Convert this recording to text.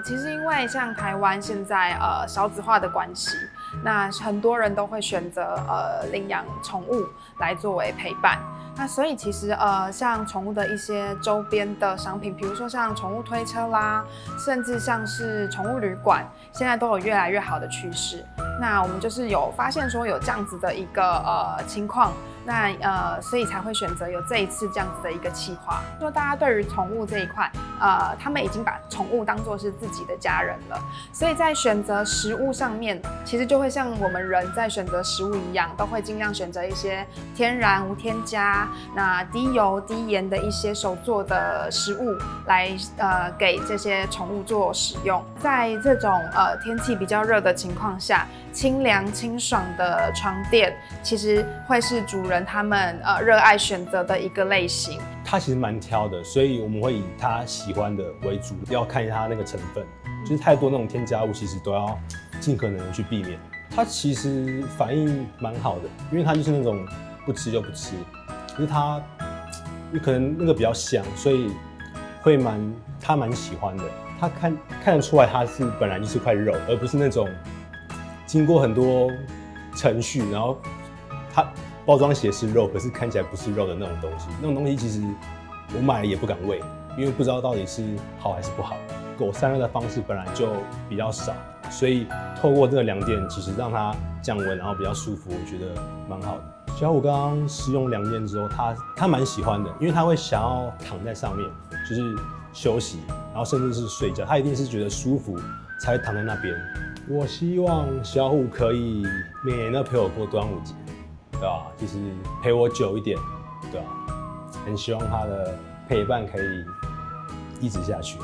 其实因为像台湾现在少子化的关系，那很多人都会选择领养宠物来作为陪伴。那所以其实像宠物的一些周边的商品，比如说像宠物推车啦，甚至像是宠物旅馆，现在都有越来越好的趋势。那我们就是有发现说有这样子的一个情况，那所以才会选择有这一次这样子的一个企划。说大家对于宠物这一块，他们已经把宠物当作是自己的家人了，所以在选择食物上面，其实就会像我们人在选择食物一样，都会尽量选择一些天然无添加、那低油低盐的一些手做的食物来给这些宠物做使用。在这种天气比较热的情况下，清凉清爽的床垫其实会是主人他们热爱选择的一个类型。他其实蛮挑的，所以我们会以他喜欢的为主，要看一下他那个成分，就是太多那种添加物，其实都要尽可能的去避免。他其实反应蛮好的，因为他就是那种不吃就不吃，可是他可能那个比较香，所以会他蛮喜欢的。他看得出来他是本来就是块肉，而不是那种经过很多程序，然后它包装写是肉，可是看起来不是肉的那种东西。那种东西其实我买了也不敢喂，因为不知道到底是好还是不好。狗散热的方式本来就比较少，所以透过这个凉垫，其实让它降温，然后比较舒服，我觉得蛮好的。小虎刚刚试用凉垫之后，他蛮喜欢的，因为他会想要躺在上面，就是休息，然后甚至是睡觉，他一定是觉得舒服才会躺在那边。我希望小虎可以每年都陪我过端午节，对吧？其实陪我久一点，对吧？很希望他的陪伴可以一直下去。